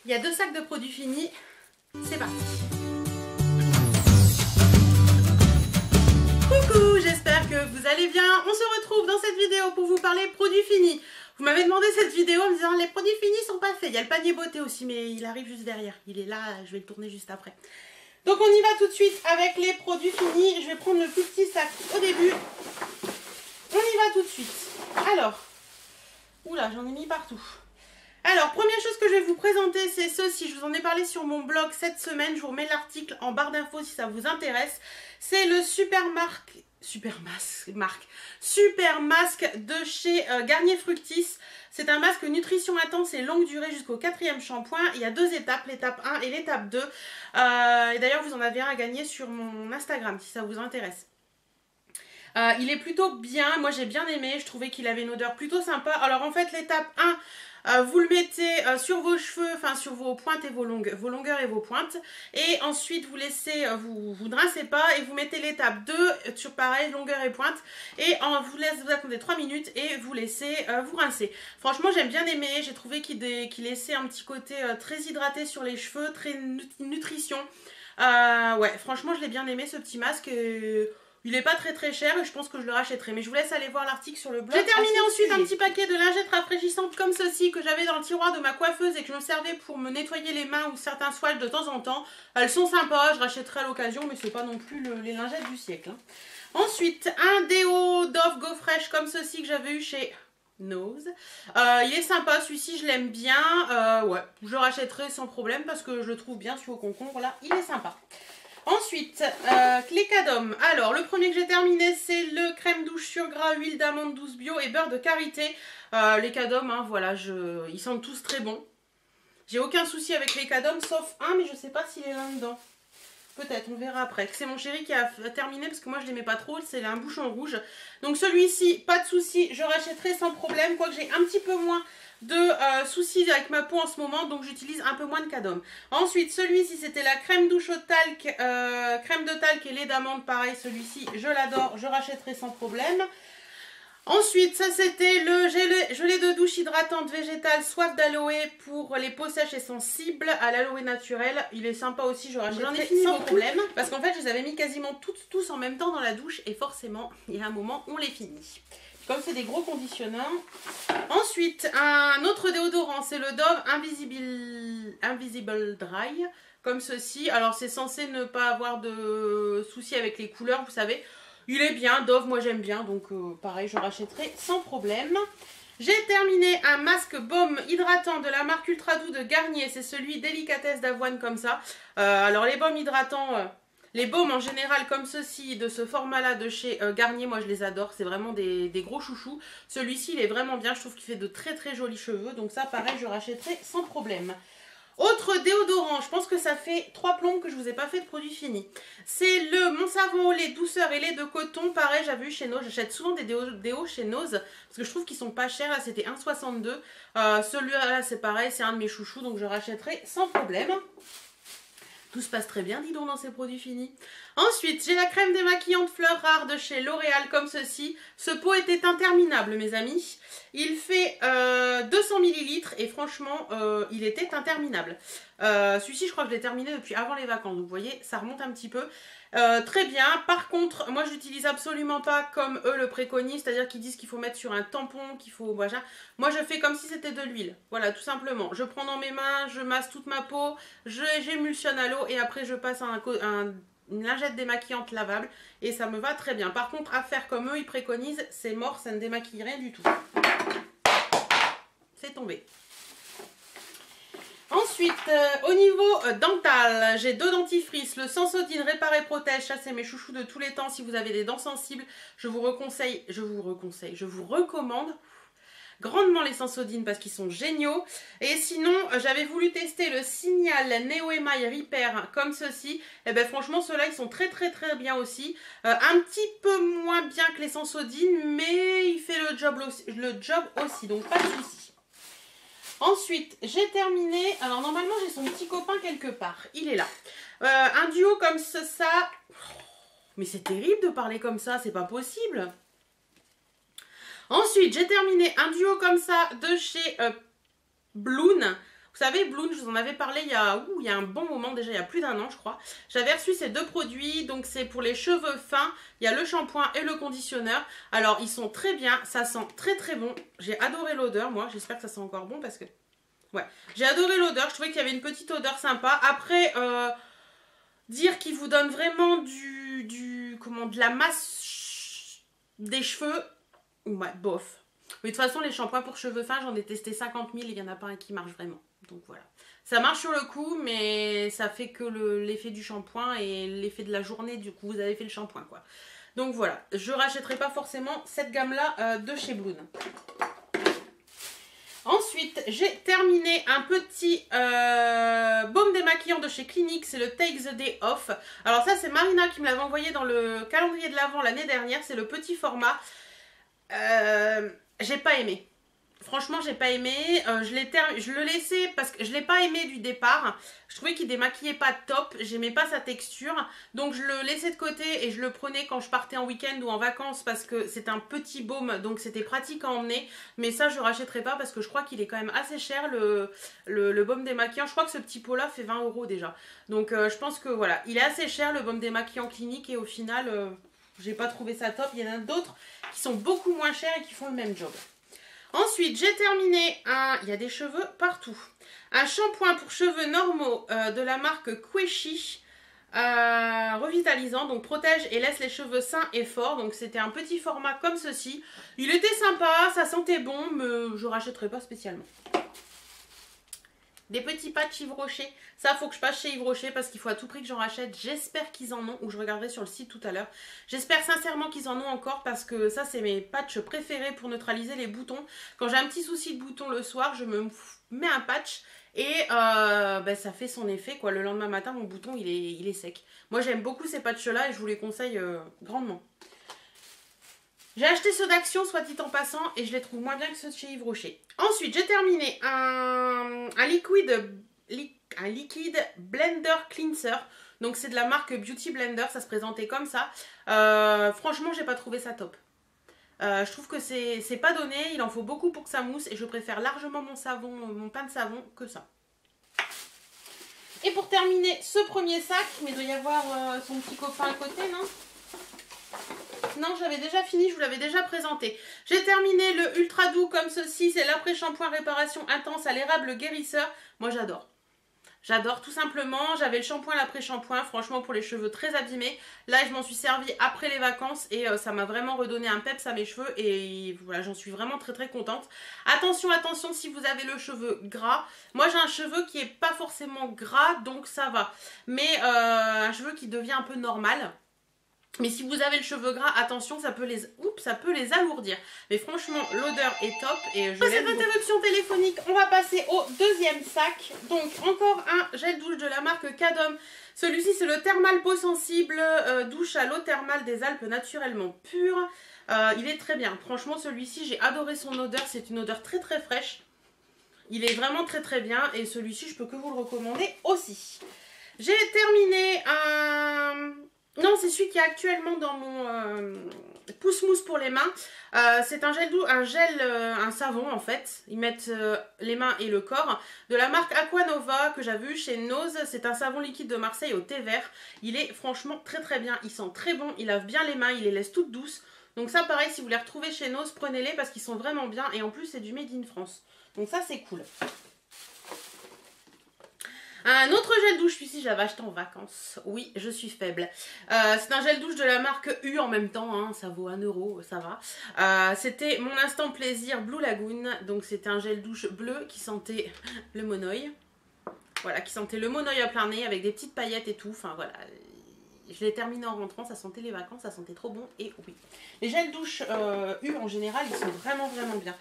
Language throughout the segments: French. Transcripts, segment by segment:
Il y a 2 sacs de produits finis. C'est parti. Coucou, j'espère que vous allez bien. On se retrouve dans cette vidéo pour vous parler produits finis. Vous m'avez demandé cette vidéo en me disant les produits finis sont pas faits. Il y a le panier beauté aussi, mais il arrive juste derrière. Il est là, je vais le tourner juste après. Donc on y va tout de suite avec les produits finis. Je vais prendre le plus petit sac au début. On y va tout de suite. Alors, oula, j'en ai mis partout. Alors, première chose que je vais vous présenter, c'est ceci. Je vous en ai parlé sur mon blog cette semaine. Je vous remets l'article en barre d'infos si ça vous intéresse. C'est le super masque de chez Garnier Fructis. C'est un masque nutrition intense et longue durée jusqu'au 4e shampoing. Il y a 2 étapes, l'étape 1 et l'étape 2. Et d'ailleurs, vous en avez un à gagner sur mon Instagram si ça vous intéresse. Il est plutôt bien, moi j'ai bien aimé, je trouvais qu'il avait une odeur plutôt sympa. Alors en fait l'étape 1, vous le mettez sur vos cheveux, enfin sur vos pointes et vos longueurs et vos pointes. Et ensuite vous laissez, vous ne rincez pas et vous mettez l'étape 2 sur pareil, longueur et pointe. Et vous attendez 3 minutes et vous laissez vous rincer. Franchement j'ai bien aimé, j'ai trouvé qu'il laissait un petit côté très hydraté sur les cheveux, très nutrition. Ouais, franchement je l'ai bien aimé ce petit masque. Il n'est pas très cher et je pense que je le rachèterai. Mais je vous laisse aller voir l'article sur le blog. J'ai terminé ensuite un petit paquet de lingettes rafraîchissantes comme ceci que j'avais dans le tiroir de ma coiffeuse et que je me servais pour me nettoyer les mains ou certains swatchs de temps en temps. Elles sont sympas, je rachèterai à l'occasion, mais c'est pas non plus les lingettes du siècle. Hein. Ensuite, un déo Dove Go Fresh comme ceci que j'avais eu chez Nose. Il est sympa, celui-ci je l'aime bien. Ouais, je le rachèterai sans problème parce que je le trouve bien celui au concombre. Là, il est sympa. Ensuite, les Cadom. Alors, le premier que j'ai terminé, c'est le crème douche sur gras, huile d'amande douce bio et beurre de karité. Les Cadom, hein, voilà, ils sentent tous très bons. J'ai aucun souci avec les Cadom, sauf un, mais je sais pas s'il est là-dedans. Peut-être, on verra après. C'est mon chéri qui a terminé parce que moi je l'aimais pas trop, c'est un bouchon rouge. Donc celui-ci, pas de souci, je rachèterai sans problème, quoique j'ai un petit peu moins de soucis avec ma peau en ce moment, donc j'utilise un peu moins de Cadom. Ensuite, celui-ci, c'était la crème douche au talc, crème de talc et lait d'amande, pareil, celui-ci, je l'adore, je rachèterai sans problème. Ensuite, ça c'était le gelé de douche hydratante végétale soif d'aloe pour les peaux sèches et sensibles à l'aloe naturel. Il est sympa aussi, je rachèterai sans problème. Parce qu'en fait, je les avais mis quasiment tous en même temps dans la douche et forcément, il y a un moment, on les finit. Comme c'est des gros conditionneurs. Ensuite, un autre déodorant, c'est le Dove Invisible Dry, comme ceci. Alors, c'est censé ne pas avoir de soucis avec les couleurs, vous savez. Il est bien, Dove, moi j'aime bien, donc pareil, je rachèterai sans problème. J'ai terminé un masque baume hydratant de la marque Ultra Doux de Garnier, c'est celui délicatesse d'avoine comme ça. Alors les baumes hydratants, les baumes en général comme ceci, de ce format-là de chez Garnier, moi je les adore, c'est vraiment des gros chouchous. Celui-ci, il est vraiment bien, je trouve qu'il fait de très jolis cheveux, donc ça pareil, je rachèterai sans problème. Autre déodorant, je pense que ça fait 3 plombes que je vous ai pas fait de produits finis. C'est le Mon Savon au lait douceur et lait de coton. Pareil, j'avais eu chez Nose. J'achète souvent des déos chez Nose parce que je trouve qu'ils sont pas chers. Là, c'était 1,62. Celui-là, c'est pareil, c'est un de mes chouchous, donc je rachèterai sans problème. Tout se passe très bien, dis donc, dans ces produits finis. Ensuite, j'ai la crème démaquillante fleurs rares de chez L'Oréal, comme ceci. Ce pot était interminable, mes amis. Il fait 200 ml et franchement, il était interminable. Celui-ci, je crois que je l'ai terminé depuis avant les vacances. Donc, vous voyez, ça remonte un petit peu. Très bien. Par contre, moi, je l'utilise absolument pas comme eux le préconisent. C'est-à-dire qu'ils disent qu'il faut mettre sur un tampon, qu'il faut... Voilà. Moi, je fais comme si c'était de l'huile. Voilà, tout simplement. Je prends dans mes mains, je masse toute ma peau, j'émulsionne à l'eau et après, je passe une lingette démaquillante lavable et ça me va très bien. Par contre, à faire comme eux, ils préconisent, c'est mort, ça ne démaquille rien du tout. C'est tombé. Ensuite, au niveau dental, j'ai 2 dentifrices, le Sensodyne Répare et Protège, ça c'est mes chouchous de tous les temps. Si vous avez des dents sensibles, je vous recommande grandement les Sensodyne parce qu'ils sont géniaux. Et sinon, j'avais voulu tester le Signal Neo Email Repair comme ceci. Et bien franchement, ceux-là, ils sont très bien aussi. Un petit peu moins bien que les Sensodyne, mais il fait le job aussi, donc pas de souci. Ensuite, j'ai terminé. Alors normalement, j'ai son petit copain quelque part. Il est là. Un duo comme ça. Mais c'est terrible de parler comme ça, c'est pas possible. Ensuite, j'ai terminé un duo comme ça de chez Bloon. Vous savez, Bloom, je vous en avais parlé il y a un bon moment, déjà il y a plus d'1 an je crois. J'avais reçu ces 2 produits, donc c'est pour les cheveux fins, il y a le shampoing et le conditionneur. Alors ils sont très bien, ça sent très très bon. J'ai adoré l'odeur, moi, j'espère que ça sent encore bon parce que... Ouais, j'ai adoré l'odeur, je trouvais qu'il y avait une petite odeur sympa. Après, dire qu'il vous donne vraiment de la masse des cheveux, ouais, bof. Mais de toute façon, les shampoings pour cheveux fins, j'en ai testé 50 000 et il n'y en a pas un qui marche vraiment. Donc voilà. Ça marche sur le coup, mais ça fait que l'effet du shampoing et l'effet de la journée, du coup, vous avez fait le shampoing, quoi. Donc voilà, je rachèterai pas forcément cette gamme-là de chez Bloom. Ensuite, j'ai terminé un petit baume démaquillant de chez Clinique, c'est le Take the Day Off. Alors ça, c'est Marina qui me l'avait envoyé dans le calendrier de l'Avent l'année dernière, c'est le petit format. J'ai pas aimé. Franchement, j'ai pas aimé. Je le laissais parce que je l'ai pas aimé du départ. Je trouvais qu'il démaquillait pas top. J'aimais pas sa texture. Donc, je le laissais de côté et je le prenais quand je partais en week-end ou en vacances parce que c'est un petit baume. Donc, c'était pratique à emmener. Mais ça, je rachèterai pas parce que je crois qu'il est quand même assez cher le baume démaquillant. Je crois que ce petit pot-là fait 20 € déjà. Donc, je pense que voilà. Il est assez cher le baume démaquillant Clinique et au final, j'ai pas trouvé ça top. Il y en a d'autres qui sont beaucoup moins chers et qui font le même job. Ensuite, j'ai terminé il y a des cheveux partout. Un shampoing pour cheveux normaux de la marque Queshi, revitalisant, donc protège et laisse les cheveux sains et forts. Donc c'était un petit format comme ceci. Il était sympa, ça sentait bon, mais je rachèterai pas spécialement. Des petits patchs Yves Rocher. Ça, faut que je passe chez Yves Rocher parce qu'il faut à tout prix que j'en rachète. J'espère qu'ils en ont, ou je regarderai sur le site tout à l'heure. J'espère sincèrement qu'ils en ont encore parce que ça, c'est mes patchs préférés pour neutraliser les boutons. Quand j'ai un petit souci de bouton le soir, je me mets un patch et ça fait son effet, quoi. Le lendemain matin, mon bouton, il est sec. Moi, j'aime beaucoup ces patchs-là et je vous les conseille grandement. J'ai acheté ceux d'Action, soit dit en passant, et je les trouve moins bien que ceux de chez Yves Rocher. Ensuite, j'ai terminé un liquide blender cleanser. Donc, c'est de la marque Beauty Blender, ça se présentait comme ça. Franchement, j'ai pas trouvé ça top. Je trouve que c'est pas donné, il en faut beaucoup pour que ça mousse, et je préfère largement mon pain de savon que ça. Et pour terminer ce premier sac, mais il doit y avoir son petit copain à côté, non ? Non, j'avais déjà fini, je vous l'avais déjà présenté. J'ai terminé le ultra doux comme ceci, c'est l'après-shampoing réparation intense à l'érable guérisseur. Moi j'adore. J'adore tout simplement, j'avais le shampoing, l'après-shampoing, franchement pour les cheveux très abîmés. Là je m'en suis servi après les vacances et ça m'a vraiment redonné un peps à mes cheveux et voilà, j'en suis vraiment très très contente. Attention, attention si vous avez le cheveu gras. Moi j'ai un cheveu qui est pas forcément gras donc ça va. Mais un cheveu qui devient un peu normal. Mais si vous avez le cheveu gras, attention, ça peut les alourdir. Mais franchement, l'odeur est top. Et après cette interruption téléphonique, on va passer au deuxième sac. Donc, encore un gel douche de la marque Cadom. Celui-ci, c'est le Thermal Peau Sensible, douche à l'eau thermale des Alpes naturellement pure. Il est très bien. Franchement, celui-ci, j'ai adoré son odeur. C'est une odeur très très fraîche. Il est vraiment très très bien. Et celui-ci, je peux que vous le recommander aussi. J'ai terminé un... Non, c'est celui qui est actuellement dans mon pousse-mousse pour les mains. C'est un gel doux, un savon en fait. Ils mettent les mains et le corps. De la marque Aquanova que j'avais eu chez Nose. C'est un savon liquide de Marseille au thé vert. Il est franchement très très bien. Il sent très bon. Il lave bien les mains. Il les laisse toutes douces. Donc ça pareil, si vous les retrouvez chez Nose, prenez-les parce qu'ils sont vraiment bien. Et en plus, c'est du Made in France. Donc ça, c'est cool. Un autre gel douche, celui-ci j'avais acheté en vacances. Oui, je suis faible. C'est un gel douche de la marque U en même temps, hein, ça vaut 1 €, ça va. C'était mon instant plaisir Blue Lagoon. Donc c'était un gel douche bleu qui sentait le monoeil. Voilà, qui sentait le monoeil à plein nez avec des petites paillettes et tout. Enfin voilà, je l'ai terminé en rentrant, ça sentait les vacances, ça sentait trop bon. Et oui, les gels douche U en général, ils sont vraiment vraiment bien.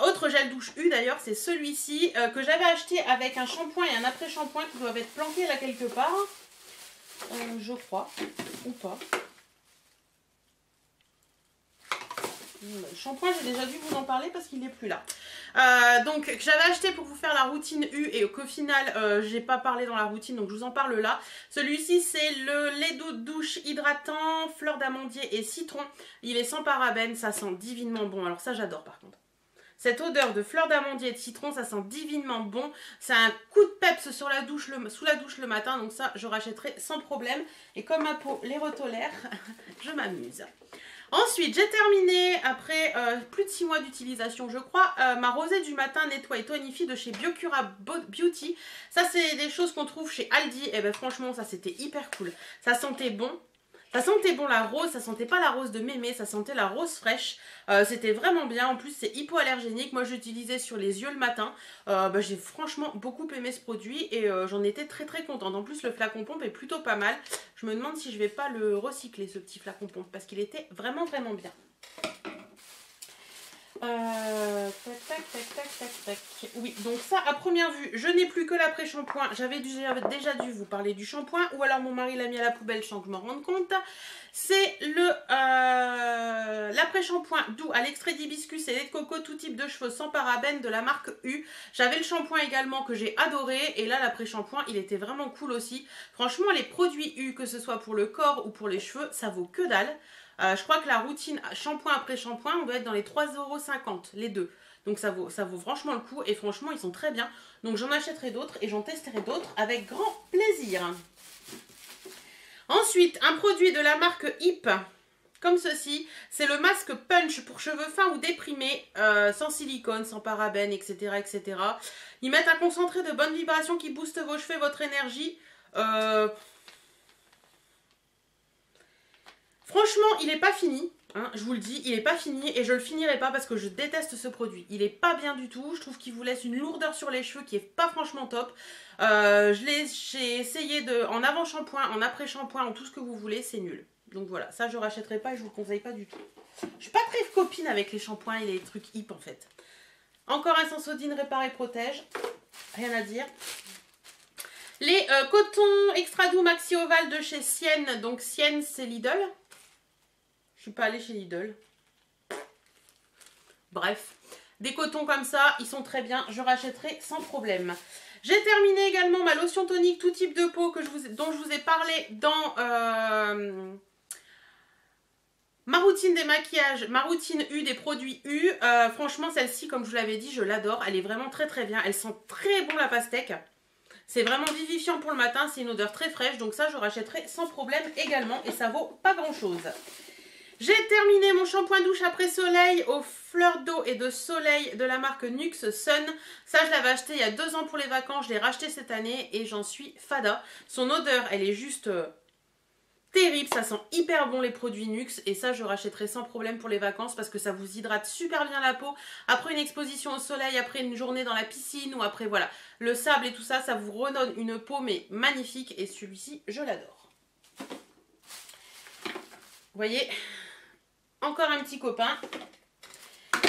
Autre gel douche U d'ailleurs, c'est celui-ci que j'avais acheté avec un shampoing et un après-shampoing qui doivent être planqués là quelque part. Je crois, ou pas. Le shampoing, j'ai déjà dû vous en parler parce qu'il n'est plus là. Donc, que j'avais acheté pour vous faire la routine U et qu'au final, j'ai pas parlé dans la routine, donc je vous en parle là. Celui-ci, c'est le lait de douche hydratant, fleur d'amandier et citron. Il est sans parabènes, ça sent divinement bon. Alors ça, j'adore par contre. Cette odeur de fleur d'amandier et de citron, ça sent divinement bon. C'est un coup de peps sur la douche sous la douche le matin. Donc ça, je rachèterai sans problème. Et comme ma peau les retolère, je m'amuse. Ensuite, j'ai terminé, après plus de 6 mois d'utilisation, je crois, ma rosée du matin nettoie et tonifie de chez Biocura Beauty. Ça, c'est des choses qu'on trouve chez Aldi. Et ben franchement, ça, c'était hyper cool. Ça sentait bon. Ça sentait bon la rose, ça sentait pas la rose de mémé, ça sentait la rose fraîche. C'était vraiment bien, en plus c'est hypoallergénique. Moi j'utilisais sur les yeux le matin. J'ai franchement beaucoup aimé ce produit et j'en étais très très contente. En plus le flacon pompe est plutôt pas mal. Je me demande si je vais pas le recycler ce petit flacon pompe parce qu'il était vraiment vraiment bien. Tac. Oui, donc ça, à première vue, je n'ai plus que l'après-shampoing. J'avais déjà dû vous parler du shampoing, ou alors mon mari l'a mis à la poubelle sans que je m'en rende compte. C'est l'après-shampoing doux à l'extrait d'hibiscus et lait de coco, tout type de cheveux sans parabènes de la marque U. J'avais le shampoing également que j'ai adoré, et là, l'après-shampoing, il était vraiment cool aussi. Franchement, les produits U, que ce soit pour le corps ou pour les cheveux, ça vaut que dalle. Je crois que la routine shampoing après shampoing, on doit être dans les 3,50 € les deux. Donc ça vaut franchement le coup et franchement ils sont très bien. Donc j'en achèterai d'autres et j'en testerai d'autres avec grand plaisir. Ensuite, un produit de la marque Hip, comme ceci. C'est le masque punch pour cheveux fins ou déprimés, sans silicone, sans parabènes, etc., etc. Ils mettent un concentré de bonnes vibrations qui booste vos cheveux et votre énergie. Franchement, il n'est pas fini, hein, je vous le dis, il n'est pas fini et je le finirai pas parce que je déteste ce produit. Il n'est pas bien du tout, je trouve qu'il vous laisse une lourdeur sur les cheveux qui est pas franchement top. J'ai essayé en avant-shampoing, en après-shampoing, en tout ce que vous voulez, c'est nul. Donc voilà, ça je rachèterai pas et je vous le conseille pas du tout. Je suis pas très copine avec les shampoings et les trucs hip en fait. Encore un Sensodyne répare et protège, rien à dire. Les cotons extra doux maxi ovale de chez Sienne, donc Sienne c'est Lidl. Je suis pas allée chez Lidl. Bref, des cotons comme ça, ils sont très bien. Je rachèterai sans problème. J'ai terminé également ma lotion tonique tout type de peau dont je vous ai parlé dans ma routine des maquillages, ma routine U des produits U. Franchement, celle-ci, comme je vous l'avais dit, je l'adore. Elle est vraiment très très bien. Elle sent très bon la pastèque. C'est vraiment vivifiant pour le matin. C'est une odeur très fraîche. Donc ça, je rachèterai sans problème également. Et ça vaut pas grand-chose. J'ai terminé mon shampoing douche après soleil aux fleurs d'eau et de soleil de la marque Nux Sun. Ça, je l'avais acheté il y a 2 ans pour les vacances. Je l'ai racheté cette année et j'en suis fada. Son odeur, elle est juste terrible. Ça sent hyper bon les produits Nux. Et ça, je rachèterai sans problème pour les vacances parce que ça vous hydrate super bien la peau. Après une exposition au soleil, après une journée dans la piscine ou après, voilà, le sable et tout ça, ça vous redonne une peau mais magnifique. Et celui-ci, je l'adore. Vous voyez ? Encore un petit copain.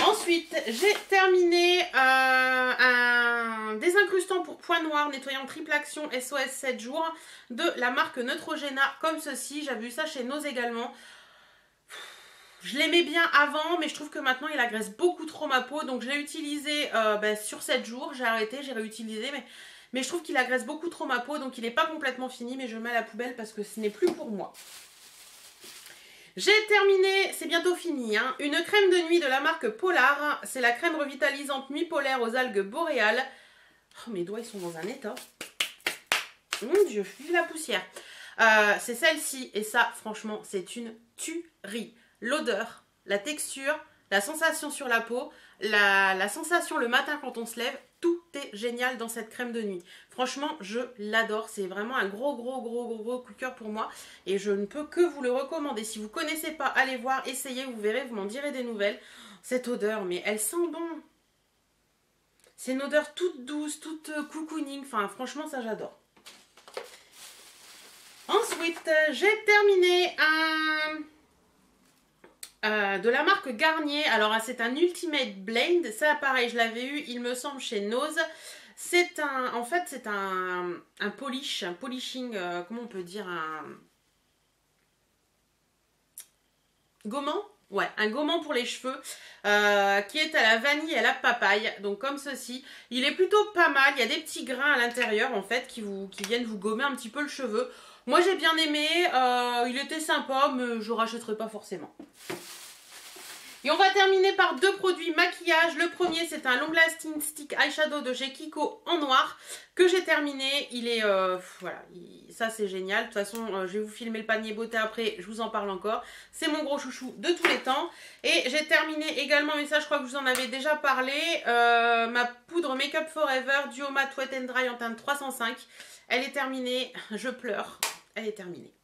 Ensuite, j'ai terminé un désincrustant pour points noirs nettoyant triple action SOS 7 jours de la marque Neutrogena comme ceci. J'avais vu ça chez Nose également. Je l'aimais bien avant, mais je trouve que maintenant il agresse beaucoup trop ma peau. Donc je l'ai utilisé sur 7 jours. J'ai arrêté, j'ai réutilisé, mais je trouve qu'il agresse beaucoup trop ma peau. Donc il n'est pas complètement fini, mais je le mets à la poubelle parce que ce n'est plus pour moi. J'ai terminé, c'est bientôt fini, hein, une crème de nuit de la marque Polar. C'est la crème revitalisante nuit polaire aux algues boréales. Oh, mes doigts, ils sont dans un état. Mon Dieu, vive la poussière. C'est celle-ci, et ça, franchement, c'est une tuerie. L'odeur, la texture, la sensation sur la peau, la sensation le matin quand on se lève, tout est génial dans cette crème de nuit. Franchement, je l'adore. C'est vraiment un gros coup de cœur pour moi. Et je ne peux que vous le recommander. Si vous ne connaissez pas, allez voir, essayez, vous verrez, vous m'en direz des nouvelles. Cette odeur, mais elle sent bon. C'est une odeur toute douce, toute cocooning. Enfin, franchement, ça j'adore. Ensuite, j'ai terminé de la marque Garnier. Alors c'est un Ultimate Blend. Ça pareil, je l'avais eu, il me semble, chez Nose. C'est un polishing, comment on peut dire, un gommant. Ouais, un gommant pour les cheveux qui est à la vanille et à la papaye. Donc comme ceci. Il est plutôt pas mal. Il y a des petits grains à l'intérieur en fait qui viennent vous gommer un petit peu le cheveu. Moi j'ai bien aimé. Il était sympa mais je rachèterai pas forcément. Et on va terminer par deux produits maquillage. Le premier, c'est un Long Lasting Stick Eyeshadow de chez Kiko en noir que j'ai terminé. Il est, voilà, ça c'est génial. De toute façon, je vais vous filmer le panier beauté après, je vous en parle encore. C'est mon gros chouchou de tous les temps. Et j'ai terminé également, mais ça je crois que je vous en avais déjà parlé, ma poudre Make Up Forever Duo Matte Wet and Dry en teinte 305. Elle est terminée, je pleure, elle est terminée.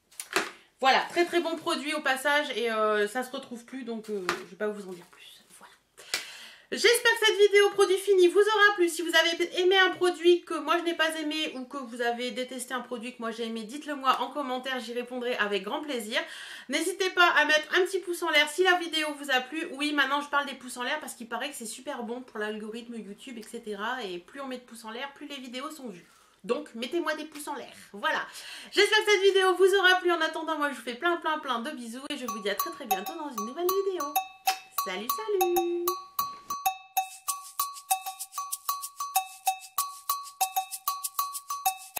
Voilà, très très bon produit au passage et ça se retrouve plus, donc je vais pas vous en dire plus. Voilà. J'espère que cette vidéo produit fini vous aura plu. Si vous avez aimé un produit que moi je n'ai pas aimé ou que vous avez détesté un produit que moi j'ai aimé, dites-le moi en commentaire, j'y répondrai avec grand plaisir. N'hésitez pas à mettre un petit pouce en l'air si la vidéo vous a plu. Oui, maintenant je parle des pouces en l'air parce qu'il paraît que c'est super bon pour l'algorithme YouTube, etc. Et plus on met de pouces en l'air, plus les vidéos sont vues. Donc, mettez-moi des pouces en l'air. Voilà. J'espère que cette vidéo vous aura plu. En attendant, moi, je vous fais plein de bisous. Et je vous dis à très bientôt dans une nouvelle vidéo. Salut, salut!